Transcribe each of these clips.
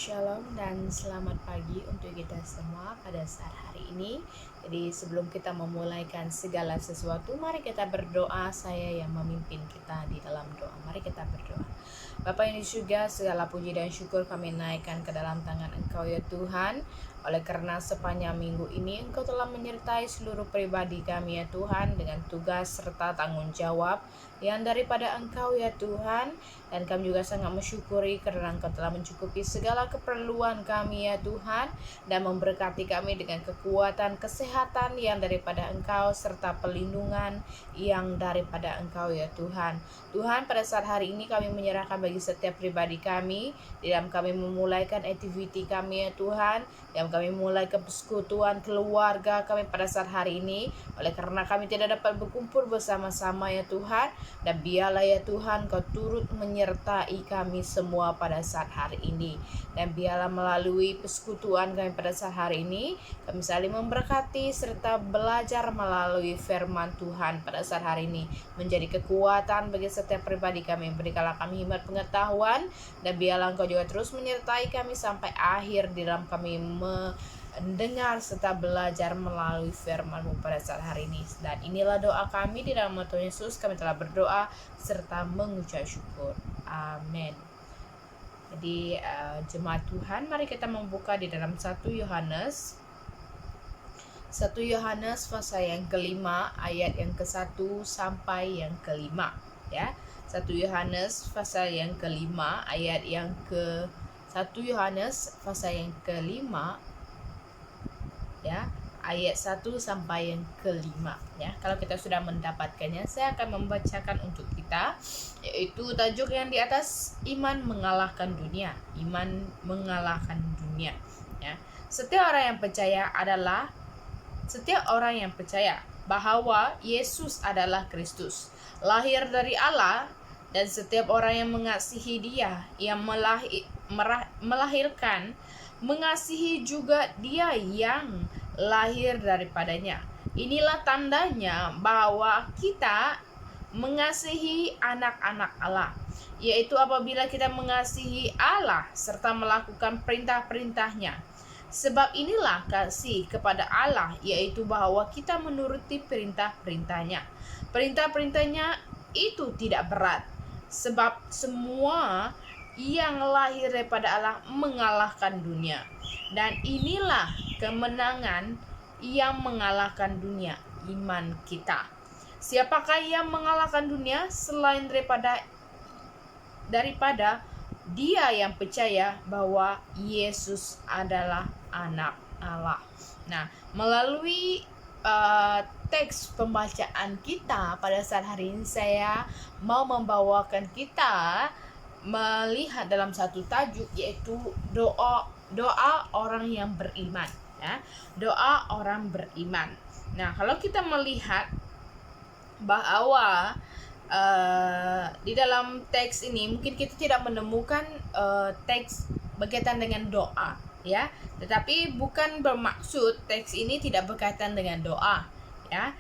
Shalom dan selamat pagi untuk kita semua pada saat hari ini. Jadi sebelum kita memulaikan segala sesuatu, mari kita berdoa. Saya yang memimpin kita di dalam doa. Mari kita berdoa. Bapa yang di surga, segala puji dan syukur kami naikkan ke dalam tangan Engkau ya Tuhan. Oleh karena sepanjang minggu ini Engkau telah menyertai seluruh pribadi kami ya Tuhan dengan tugas serta tanggung jawab yang daripada Engkau ya Tuhan. Dan kami juga sangat mensyukuri karena Engkau telah mencukupi segala keperluan kami ya Tuhan, dan memberkati kami dengan kekuatan, kesehatan yang daripada Engkau, serta pelindungan yang daripada Engkau ya Tuhan. Tuhan, pada saat hari ini kami menyerahkan bagi setiap pribadi kami, di dalam kami memulaikan aktiviti kami ya Tuhan, yang kami mulai ke persekutuan keluarga kami pada saat hari ini, oleh karena kami tidak dapat berkumpul bersama-sama ya Tuhan. Dan biarlah ya Tuhan Kau turut menyertai kami semua pada saat hari ini. Dan biarlah melalui persekutuan kami pada saat hari ini, kami saling memberkati serta belajar melalui firman Tuhan pada saat hari ini, menjadi kekuatan bagi setiap pribadi kami. Berikanlah kami hikmat pengetahuan, dan biarlah Engkau juga terus menyertai kami sampai akhir di dalam kami mendengar serta belajar melalui firman-Mu pada saat hari ini. Dan inilah doa kami di dalam nama Tuhan Yesus. Kami telah berdoa serta mengucap syukur. Amin. Jadi jemaat Tuhan, mari kita membuka di dalam 1 Yohanes pasal yang kelima, ayat yang ke-1 sampai yang kelima, ya. 1 Yohanes pasal yang kelima, ayat yang ke 1 Yohanes pasal yang kelima, ya, ayat 1 sampai yang kelima, ya. Kalau kita sudah mendapatkannya, saya akan membacakan untuk kita, yaitu tajuk yang di atas, iman mengalahkan dunia. Iman mengalahkan dunia, ya. Setiap orang yang percaya bahwa Yesus adalah Kristus, lahir dari Allah, dan setiap orang yang mengasihi Dia yang melahirkan, mengasihi juga Dia yang lahir daripadanya. Inilah tandanya bahwa kita mengasihi anak-anak Allah, yaitu apabila kita mengasihi Allah serta melakukan perintah-perintahnya. Sebab inilah kasih kepada Allah, yaitu bahwa kita menuruti perintah-perintahnya. Perintah-perintahnya itu tidak berat, sebab semua yang lahir daripada Allah mengalahkan dunia. Dan inilah kemenangan yang mengalahkan dunia, iman kita. Siapakah yang mengalahkan dunia selain daripada dia yang percaya bahwa Yesus adalah anak Allah. Nah, melalui teks pembacaan kita pada saat hari ini, saya mau membawakan kita melihat dalam satu tajuk, yaitu doa orang yang beriman, ya. Doa orang beriman. Nah, kalau kita melihat bahwa di dalam teks ini mungkin kita tidak menemukan teks berkaitan dengan doa, ya. Tetapi bukan bermaksud teks ini tidak berkaitan dengan doa, ya.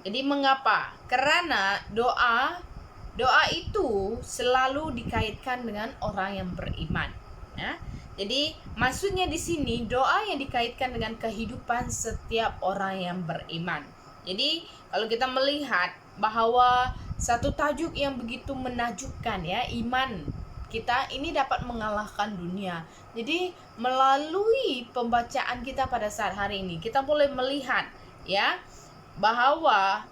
Jadi mengapa? Karena doa itu selalu dikaitkan dengan orang yang beriman, ya. Jadi maksudnya di sini doa yang dikaitkan dengan kehidupan setiap orang yang beriman. Jadi kalau kita melihat bahwa satu tajuk yang begitu menakjubkan, ya, iman kita ini dapat mengalahkan dunia. Jadi melalui pembacaan kita pada saat hari ini, kita boleh melihat, ya, bahwa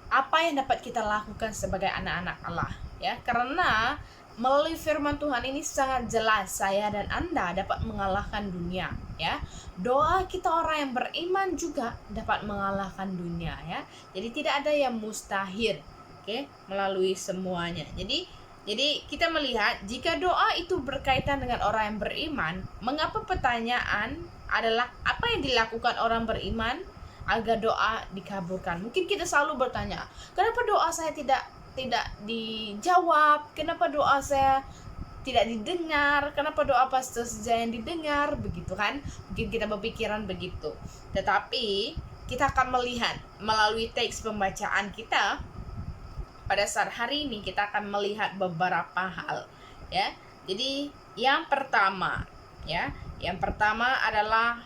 apa yang dapat kita lakukan sebagai anak-anak Allah, ya. Karena melalui firman Tuhan ini sangat jelas saya dan Anda dapat mengalahkan dunia, ya. Doa kita orang yang beriman juga dapat mengalahkan dunia, ya. Jadi tidak ada yang mustahil, melalui semuanya. Jadi kita melihat jika doa itu berkaitan dengan orang yang beriman, mengapa pertanyaan adalah apa yang dilakukan orang beriman agar doa dikabulkan? Mungkin kita selalu bertanya, kenapa doa saya tidak dijawab? Kenapa doa saya tidak didengar? Kenapa doa pastor saja yang didengar? Begitu kan? Mungkin kita berpikiran begitu. Tetapi kita akan melihat melalui teks pembacaan kita pada saat hari ini, kita akan melihat beberapa hal, ya. Jadi Yang pertama, ya. Yang pertama adalah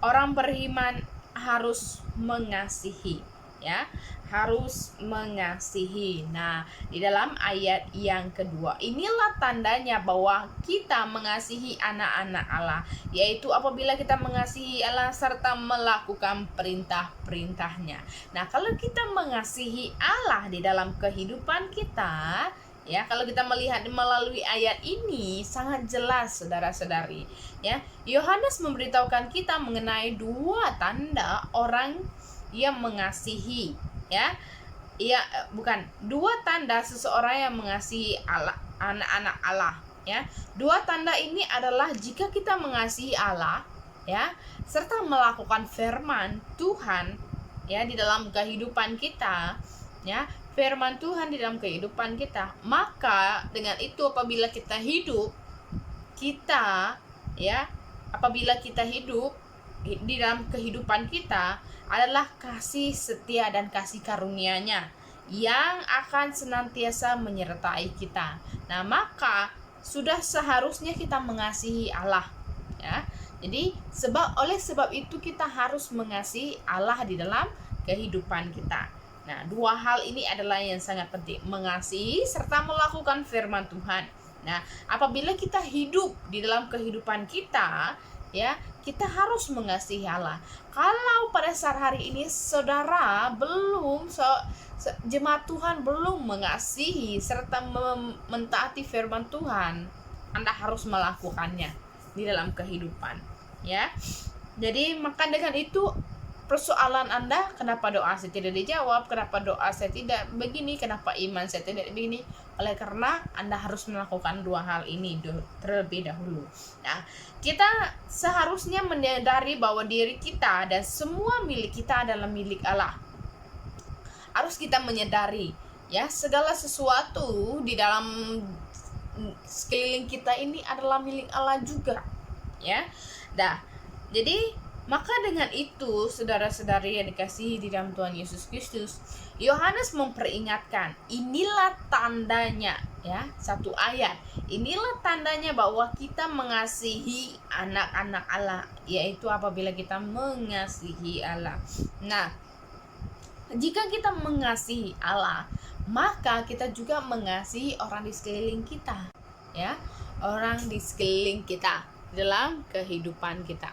orang beriman harus mengasihi, ya, harus mengasihi. Nah, di dalam ayat yang kedua, inilah tandanya bahwa kita mengasihi anak-anak Allah, yaitu apabila kita mengasihi Allah serta melakukan perintah-perintahnya. Nah, kalau kita mengasihi Allah di dalam kehidupan kita, ya, kalau kita melihat melalui ayat ini sangat jelas, saudara-saudari, ya. Yohanes memberitahukan kita mengenai dua tanda orang yang mengasihi, ya. Bukan, dua tanda seseorang yang mengasihi Allah, anak-anak Allah, ya. Dua tanda ini adalah jika kita mengasihi Allah, ya, serta melakukan firman Tuhan, ya, di dalam kehidupan kita, ya, firman Tuhan di dalam kehidupan kita, maka dengan itu apabila kita hidup, apabila kita hidup di dalam kehidupan kita adalah kasih setia dan kasih karunia-Nya yang akan senantiasa menyertai kita. Nah, maka sudah seharusnya kita mengasihi Allah, ya. Jadi oleh sebab itu kita harus mengasihi Allah di dalam kehidupan kita. Nah, dua hal ini adalah yang sangat penting, mengasihi serta melakukan firman Tuhan. Nah, apabila kita hidup di dalam kehidupan kita, ya, kita harus mengasihi Allah. Kalau pada saat hari ini saudara jemaat Tuhan belum mengasihi serta mentaati firman Tuhan, Anda harus melakukannya di dalam kehidupan, ya. Jadi maka dengan itu persoalan Anda, kenapa doa saya tidak dijawab, kenapa doa saya tidak begini, kenapa iman saya tidak begini, oleh karena Anda harus melakukan dua hal ini terlebih dahulu. Nah, kita seharusnya menyadari bahwa diri kita dan semua milik kita adalah milik Allah. Harus kita menyadari, ya, segala sesuatu di dalam sekeliling kita ini adalah milik Allah juga, ya. Nah, jadi maka dengan itu, saudara-saudari yang dikasihi di dalam Tuhan Yesus Kristus, Yohanes memperingatkan, inilah tandanya, ya, satu ayat. Inilah tandanya bahwa kita mengasihi anak-anak Allah, yaitu apabila kita mengasihi Allah. Nah, jika kita mengasihi Allah, maka kita juga mengasihi orang di sekeliling kita, ya, orang di sekeliling kita dalam kehidupan kita.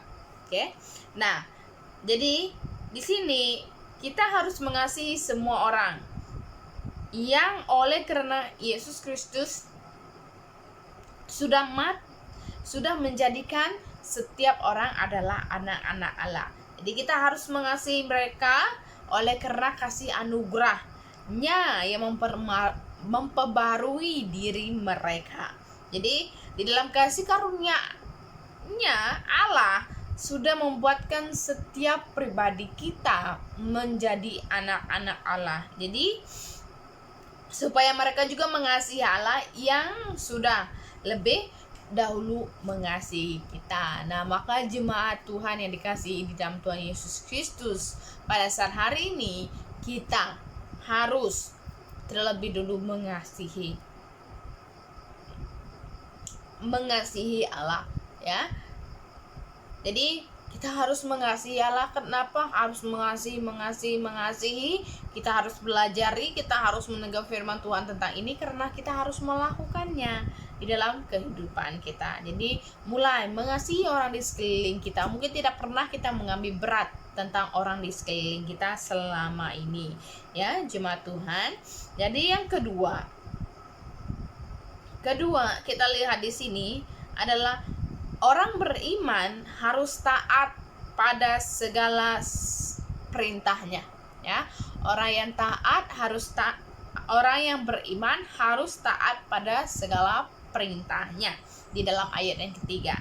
Oke. Nah, jadi di sini kita harus mengasihi semua orang yang oleh karena Yesus Kristus sudah menjadikan setiap orang adalah anak-anak Allah. Jadi kita harus mengasihi mereka oleh karena kasih anugerah-Nya yang memperbarui diri mereka. Jadi di dalam kasih karunia-Nya Allah sudah membuatkan setiap pribadi kita menjadi anak-anak Allah. Jadi supaya mereka juga mengasihi Allah yang sudah lebih dahulu mengasihi kita. Nah, maka jemaat Tuhan yang dikasihi di dalam Tuhan Yesus Kristus, pada saat hari ini kita harus terlebih dulu mengasihi Allah, ya. Jadi kita harus mengasihi Allah. Kenapa harus mengasihi? Kita harus belajari, kita harus mendengar firman Tuhan tentang ini karena kita harus melakukannya di dalam kehidupan kita. Jadi mulai mengasihi orang di sekeliling kita. Mungkin tidak pernah kita mengambil berat tentang orang di sekeliling kita selama ini, ya, jemaat Tuhan. Jadi yang kedua kita lihat di sini adalah orang beriman harus taat pada segala perintahnya, ya. Orang yang beriman harus taat pada segala perintahnya. Di dalam ayat yang ketiga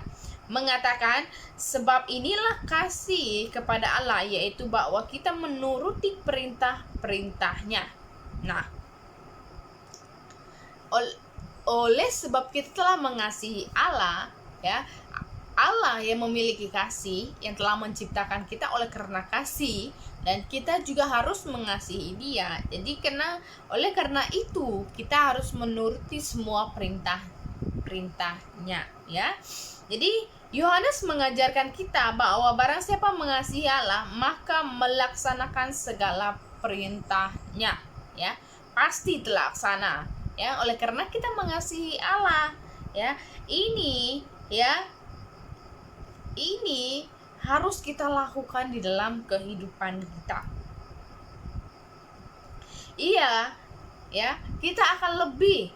mengatakan, sebab inilah kasih kepada Allah, yaitu bahwa kita menuruti perintah-perintahnya. Nah, oleh sebab kita telah mengasihi Allah, ya, Allah yang memiliki kasih, yang telah menciptakan kita oleh karena kasih, dan kita juga harus mengasihi Dia. Jadi oleh karena itu kita harus menuruti semua perintah perintah-perintahnya, ya. Jadi Yohanes mengajarkan kita bahwa barang siapa mengasihi Allah, maka melaksanakan segala perintahnya, ya. Pasti terlaksana, ya. Oleh karena kita mengasihi Allah, ya. Ini harus kita lakukan di dalam kehidupan kita. Iya, ya, kita akan lebih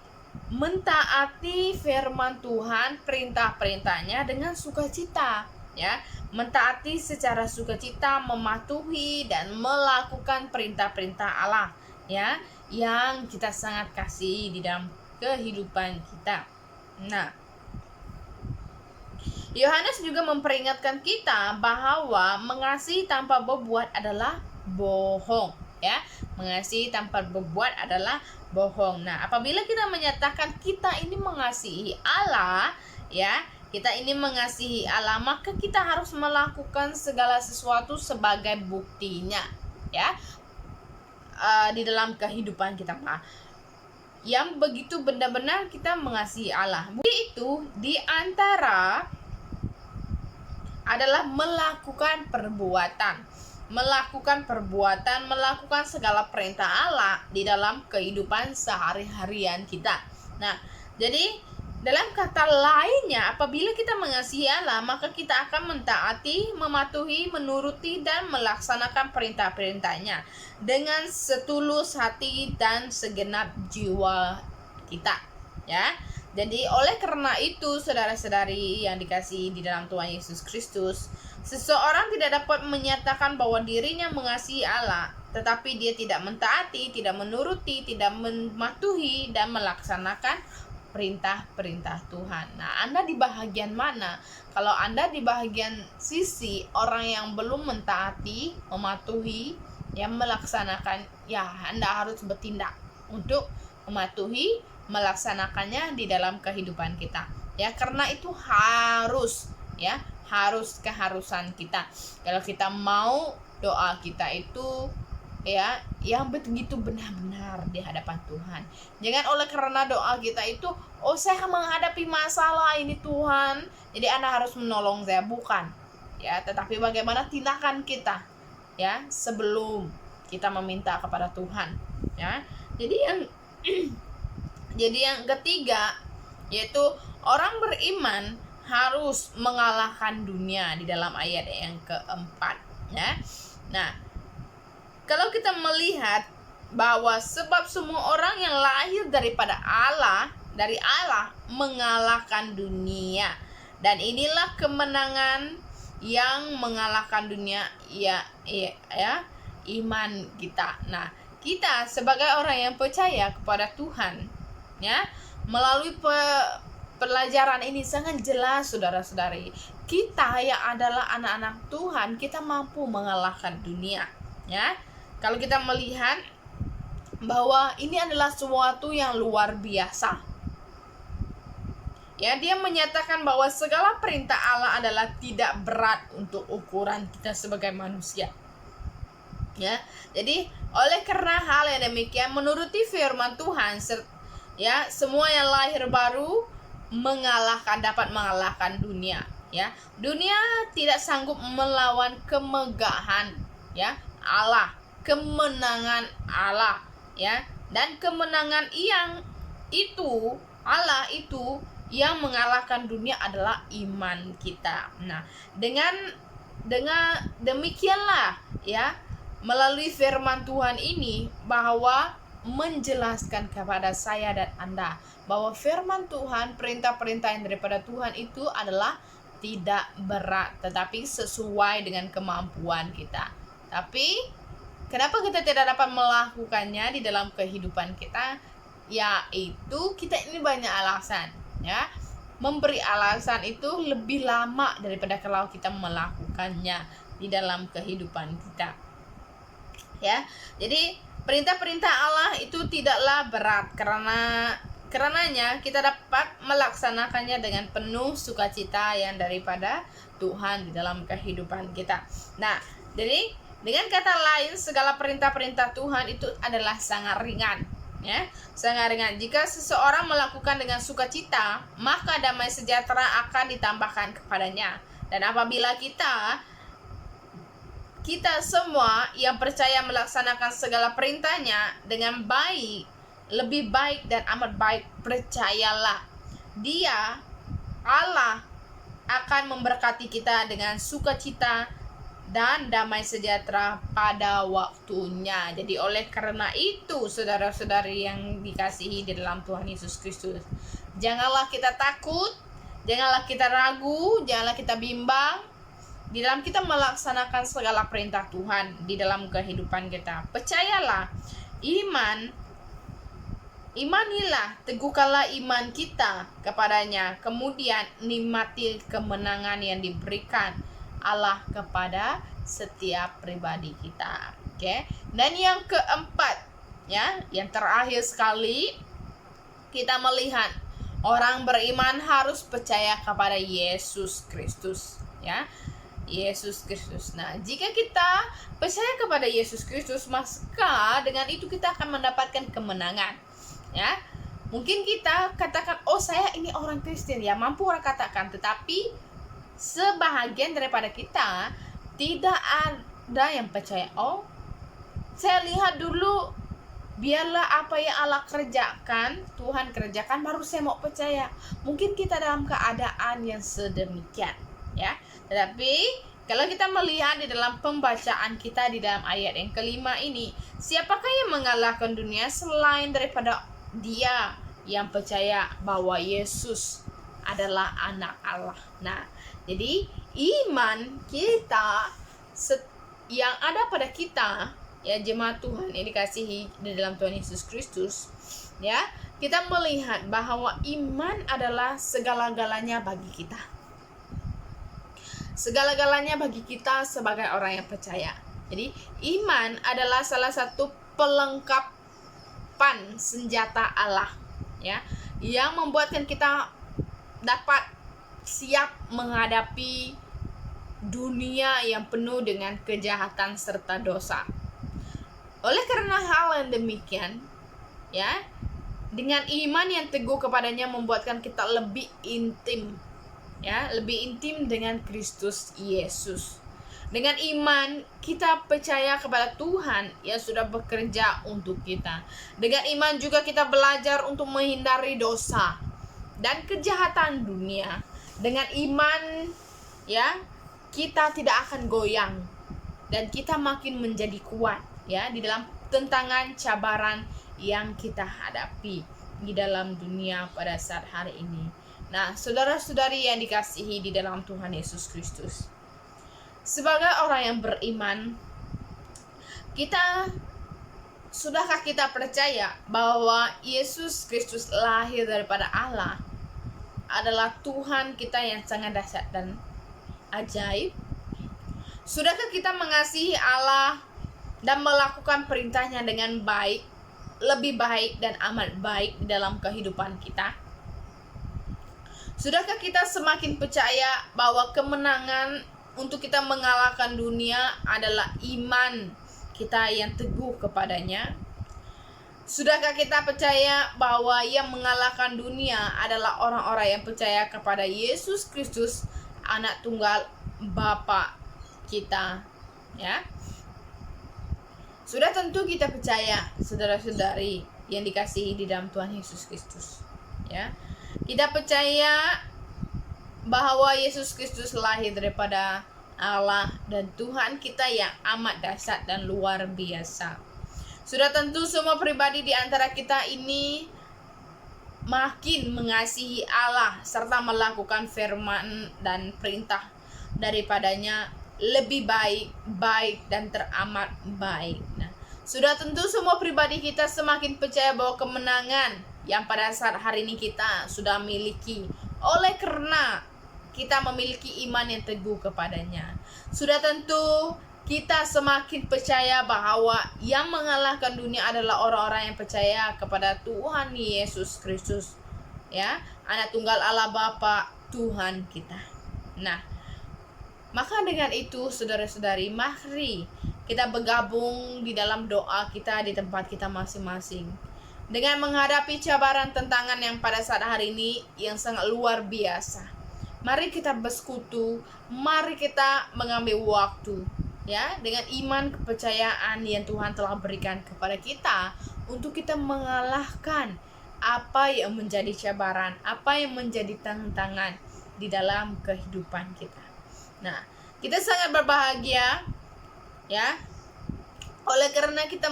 mentaati firman Tuhan, perintah-perintahnya dengan sukacita, ya. Mentaati secara sukacita, mematuhi dan melakukan perintah-perintah Allah, ya, yang kita sangat kasih di dalam kehidupan kita. Nah, Yohanes juga memperingatkan kita bahwa mengasihi tanpa berbuat adalah bohong, ya. Mengasihi tanpa berbuat adalah bohong. Nah, apabila kita menyatakan kita ini mengasihi Allah, ya, kita ini mengasihi Allah, maka kita harus melakukan segala sesuatu sebagai buktinya, ya, di dalam kehidupan kita, yang begitu benar-benar kita mengasihi Allah. Bukti itu di antara adalah melakukan segala perintah Allah di dalam kehidupan sehari-harian kita. Nah, jadi dalam kata lainnya, apabila kita mengasihi Allah, maka kita akan mentaati, mematuhi, menuruti, dan melaksanakan perintah-perintahnya dengan setulus hati dan segenap jiwa kita, ya. Jadi oleh karena itu, saudara-saudari yang dikasihi di dalam Tuhan Yesus Kristus, seseorang tidak dapat menyatakan bahwa dirinya mengasihi Allah, tetapi dia tidak mentaati, tidak menuruti, tidak mematuhi, dan melaksanakan perintah-perintah Tuhan. Nah, Anda di bahagian mana? Kalau Anda di bahagian sisi orang yang belum mentaati, mematuhi, yang melaksanakan, ya Anda harus bertindak untuk mematuhi, melaksanakannya di dalam kehidupan kita, ya, karena itu harus keharusan kita. Kalau kita mau doa kita itu, ya, yang begitu benar-benar di hadapan Tuhan. Jangan oleh karena doa kita itu, oh saya menghadapi masalah ini Tuhan, jadi Anda harus menolong saya, bukan, ya, tetapi bagaimana tindakan kita, ya, sebelum kita meminta kepada Tuhan, ya. Jadi yang ketiga, yaitu orang beriman harus mengalahkan dunia di dalam ayat yang keempat, ya. Nah, kalau kita melihat bahwa sebab semua orang yang lahir dari Allah mengalahkan dunia, dan inilah kemenangan yang mengalahkan dunia, ya, iman kita. Nah, kita sebagai orang yang percaya kepada Tuhan, ya, melalui pelajaran ini sangat jelas, saudara-saudari, kita yang adalah anak-anak Tuhan, kita mampu mengalahkan dunia, ya. Kalau kita melihat bahwa ini adalah sesuatu yang luar biasa, ya, dia menyatakan bahwa segala perintah Allah adalah tidak berat untuk ukuran kita sebagai manusia, ya. Jadi oleh karena hal yang demikian, menuruti firman Tuhan, ya, semua yang lahir baru dapat mengalahkan dunia, ya. Dunia tidak sanggup melawan kemegahan, ya, Allah, kemenangan Allah, ya, dan kemenangan Allah itu yang mengalahkan dunia adalah iman kita. Nah, dengan demikianlah, ya, melalui firman Tuhan ini, bahwa menjelaskan kepada saya dan Anda bahwa firman Tuhan, perintah-perintah yang daripada Tuhan itu adalah tidak berat, tetapi sesuai dengan kemampuan kita. Tapi kenapa kita tidak dapat melakukannya di dalam kehidupan kita? Yaitu kita ini banyak alasan, ya. Memberi alasan itu lebih lama daripada kalau kita melakukannya di dalam kehidupan kita, ya. Jadi perintah-perintah Allah itu tidaklah berat, karenanya kita dapat melaksanakannya dengan penuh sukacita yang daripada Tuhan di dalam kehidupan kita. Nah, jadi dengan kata lain, segala perintah-perintah Tuhan itu adalah sangat ringan, Ya, sangat ringan. Jika seseorang melakukan dengan sukacita, maka damai sejahtera akan ditambahkan kepadanya. Dan apabila kita semua yang percaya melaksanakan segala perintahnya dengan baik, lebih baik dan amat baik, percayalah, Dia, Allah, akan memberkati kita dengan sukacita dan damai sejahtera pada waktunya. Jadi oleh karena itu, saudara-saudari yang dikasihi di dalam Tuhan Yesus Kristus, janganlah kita takut, janganlah kita ragu, janganlah kita bimbang di dalam kita melaksanakan segala perintah Tuhan di dalam kehidupan kita. Percayalah, imanilah, teguhkanlah iman kita kepadanya, kemudian nikmati kemenangan yang diberikan Allah kepada setiap pribadi kita. Oke. Dan yang keempat, ya, yang terakhir sekali, kita melihat orang beriman harus percaya kepada Yesus Kristus, ya. Yesus Kristus. Nah, jika kita percaya kepada Yesus Kristus, maka dengan itu kita akan mendapatkan kemenangan, ya. Mungkin kita katakan, oh saya ini orang Kristen, ya, mampu orang katakan, tetapi sebahagian daripada kita tidak ada yang percaya. Oh, saya lihat dulu, biarlah apa yang Allah kerjakan, Tuhan kerjakan, baru saya mau percaya. Mungkin kita dalam keadaan yang sedemikian, ya. Tetapi kalau kita melihat di dalam pembacaan kita di dalam ayat yang kelima ini, siapakah yang mengalahkan dunia selain daripada Dia yang percaya bahwa Yesus adalah anak Allah. Nah, jadi iman kita yang ada pada kita, ya, jemaat Tuhan yang dikasihi di dalam Tuhan Yesus Kristus, ya, kita melihat bahwa iman adalah segala-galanya bagi kita. Segala-galanya bagi kita sebagai orang yang percaya. Jadi iman adalah salah satu pelengkapan senjata Allah, ya, yang membuatkan kita dapat siap menghadapi dunia yang penuh dengan kejahatan serta dosa. Oleh karena hal yang demikian, ya, dengan iman yang teguh kepadanya membuatkan kita lebih intim, ya, lebih intim dengan Kristus Yesus. Dengan iman kita percaya kepada Tuhan yang sudah bekerja untuk kita. Dengan iman juga kita belajar untuk menghindari dosa dan kejahatan dunia. Dengan iman, ya, kita tidak akan goyang dan kita makin menjadi kuat, ya, di dalam tentangan cabaran yang kita hadapi di dalam dunia pada saat hari ini. Nah, saudara-saudari yang dikasihi di dalam Tuhan Yesus Kristus, sebagai orang yang beriman, sudahkah kita percaya bahwa Yesus Kristus lahir daripada Allah, adalah Tuhan kita yang sangat dahsyat dan ajaib? Sudahkah kita mengasihi Allah dan melakukan perintahnya dengan baik, lebih baik dan amat baik dalam kehidupan kita? Sudahkah kita semakin percaya bahwa kemenangan untuk kita mengalahkan dunia adalah iman kita yang teguh kepadanya? Sudahkah kita percaya bahwa yang mengalahkan dunia adalah orang-orang yang percaya kepada Yesus Kristus, anak tunggal Bapa kita, ya? Sudah tentu kita percaya, saudara-saudari yang dikasihi di dalam Tuhan Yesus Kristus, ya. Kita percaya bahwa Yesus Kristus lahir daripada Allah dan Tuhan kita yang amat dahsyat dan luar biasa. Sudah tentu semua pribadi di antara kita ini makin mengasihi Allah serta melakukan firman dan perintah daripadanya lebih baik dan teramat baik. Nah, sudah tentu semua pribadi kita semakin percaya bahwa kemenangan yang pada saat hari ini kita sudah miliki oleh karena kita memiliki iman yang teguh kepadanya. Sudah tentu kita semakin percaya bahwa yang mengalahkan dunia adalah orang-orang yang percaya kepada Tuhan Yesus Kristus, ya, anak tunggal Allah Bapa Tuhan kita. Nah, maka dengan itu saudara-saudari, mari kita bergabung di dalam doa kita di tempat kita masing-masing. dengan menghadapi cabaran tantangan yang pada saat hari ini yang sangat luar biasa. Mari kita bersekutu, mari kita mengambil waktu ya dengan iman kepercayaan yang Tuhan telah berikan kepada kita untuk kita mengalahkan apa yang menjadi cabaran, apa yang menjadi tantangan di dalam kehidupan kita. Nah, kita sangat berbahagia ya, oleh karena kita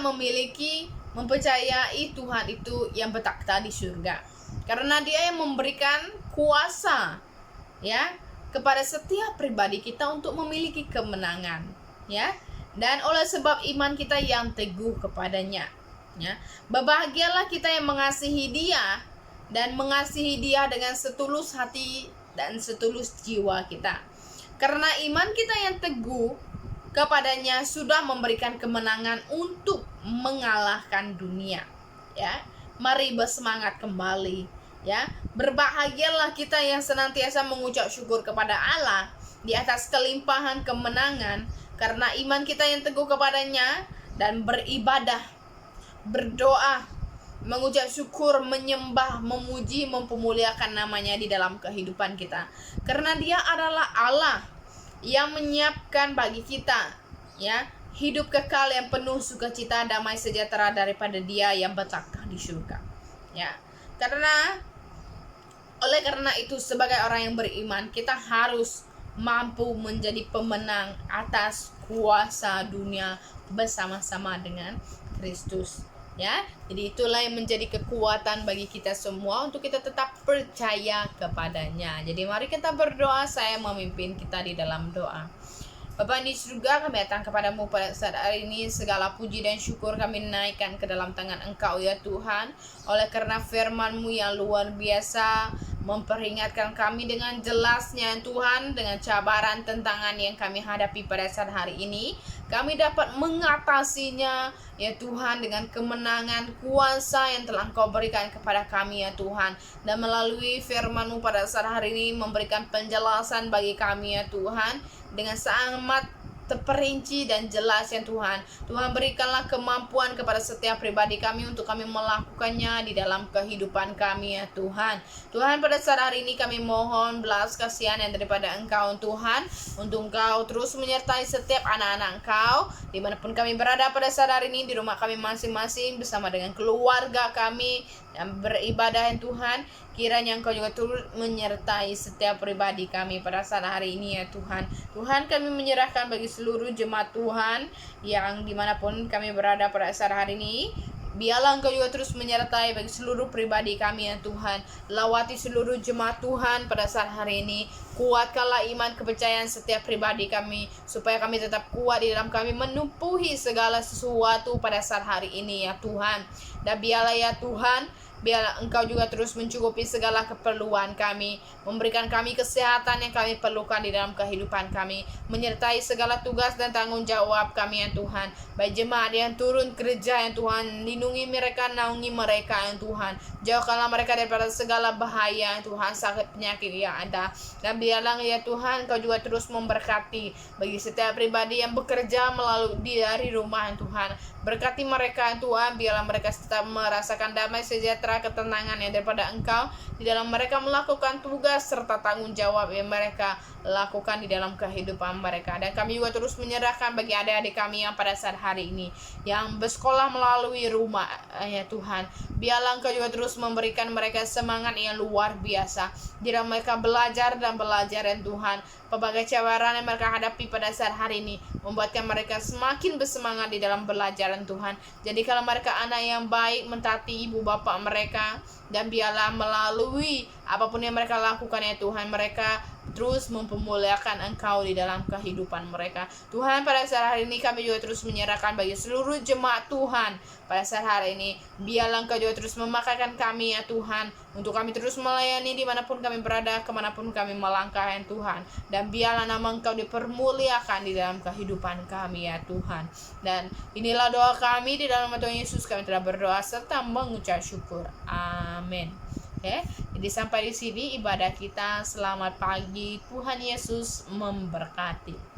mempercayai Tuhan itu yang bertakhta di surga. Karena Dia yang memberikan kuasa ya kepada setiap pribadi kita untuk memiliki kemenangan ya. Dan oleh sebab iman kita yang teguh kepadanya ya, berbahagialah kita yang mengasihi Dia dan mengasihi Dia dengan setulus hati dan setulus jiwa kita. Karena iman kita yang teguh kepadanya sudah memberikan kemenangan untuk mengalahkan dunia ya. Mari bersemangat kembali ya. Berbahagialah kita yang senantiasa mengucap syukur kepada Allah di atas kelimpahan kemenangan, karena iman kita yang teguh kepadanya, dan beribadah, berdoa, mengucap syukur, menyembah, memuji, mempermuliakan namanya di dalam kehidupan kita. Karena Dia adalah Allah yang menyiapkan bagi kita ya hidup kekal yang penuh sukacita, damai sejahtera daripada Dia yang bertakhta di surga ya. Oleh karena itu, sebagai orang yang beriman, kita harus mampu menjadi pemenang atas kuasa dunia bersama-sama dengan Kristus ya. Jadi itulah yang menjadi kekuatan bagi kita semua untuk kita tetap percaya kepadanya. Jadi mari kita berdoa. Saya memimpin kita di dalam doa. Bapa di surga, kami datang kepadamu pada saat hari ini. Segala puji dan syukur kami naikkan ke dalam tangan Engkau ya Tuhan. Oleh karena firman-Mu yang luar biasa memperingatkan kami dengan jelasnya Tuhan, dengan cabaran tantangan yang kami hadapi pada saat hari ini, kami dapat mengatasinya ya Tuhan dengan kemenangan kuasa yang telah Engkau berikan kepada kami ya Tuhan. Dan melalui firman-Mu pada saat hari ini memberikan penjelasan bagi kami ya Tuhan dengan sangat terperinci dan jelas ya Tuhan. Tuhan berikanlah kemampuan kepada setiap pribadi kami untuk kami melakukannya di dalam kehidupan kami ya Tuhan. Tuhan, pada saat hari ini kami mohon belas kasihan yang daripada Engkau Tuhan, untuk Engkau terus menyertai setiap anak-anak Engkau dimanapun kami berada pada saat hari ini, di rumah kami masing-masing bersama dengan keluarga kami yang beribadah ya Tuhan. Kiranya Engkau juga turut menyertai setiap pribadi kami pada saat hari ini ya Tuhan. Tuhan, kami menyerahkan bagi seluruh jemaat Tuhan yang dimanapun kami berada pada saat hari ini. Biarlah Engkau juga terus menyertai bagi seluruh pribadi kami ya Tuhan. Lawati seluruh jemaat Tuhan pada saat hari ini. Kuatkanlah iman kepercayaan setiap pribadi kami, supaya kami tetap kuat di dalam kami menumpuhi segala sesuatu pada saat hari ini ya Tuhan. Dan biarlah ya Tuhan, biarlah Engkau juga terus mencukupi segala keperluan kami, memberikan kami kesehatan yang kami perlukan di dalam kehidupan kami, menyertai segala tugas dan tanggung jawab kami ya Tuhan. Baik jemaat yang turun kerja ya Tuhan, lindungi mereka, naungi mereka ya Tuhan. Jauhkanlah mereka daripada segala bahaya ya Tuhan, sakit penyakit yang ada. Dan biarlah ya Tuhan, Engkau juga terus memberkati bagi setiap pribadi yang bekerja melalui dari rumah ya Tuhan. Berkati mereka Tuhan, biarlah mereka tetap merasakan damai sejahtera, ketenangan yang daripada Engkau di dalam mereka melakukan tugas serta tanggung jawab yang mereka lakukan di dalam kehidupan mereka. Dan kami juga terus menyerahkan bagi adik-adik kami yang pada saat hari ini yang bersekolah melalui rumah ya Tuhan. Biarlah Engkau juga terus memberikan mereka semangat yang luar biasa di dalam mereka belajar dan belajar ya Tuhan. Pelbagai cabaran yang mereka hadapi pada saat hari ini membuatkan mereka semakin bersemangat di dalam belajar Tuhan. Jadi kalau mereka anak yang baik, mentaati ibu bapak mereka, dan biarlah melalui apapun yang mereka lakukan ya Tuhan, mereka terus mempermuliakan Engkau di dalam kehidupan mereka. Tuhan, pada saat hari ini kami juga terus menyerahkan bagi seluruh jemaat Tuhan pada saat hari ini. Biarlah Engkau juga terus memakaikan kami ya Tuhan, untuk kami terus melayani dimanapun kami berada, kemanapun kami melangkah ya Tuhan. Dan biarlah nama Engkau dipermuliakan di dalam kehidupan kami ya Tuhan. Dan inilah doa kami di dalam nama Tuhan Yesus, kami telah berdoa serta mengucap syukur. Amin. Jadi sampai di sini ibadah kita. Selamat pagi, Tuhan Yesus memberkati.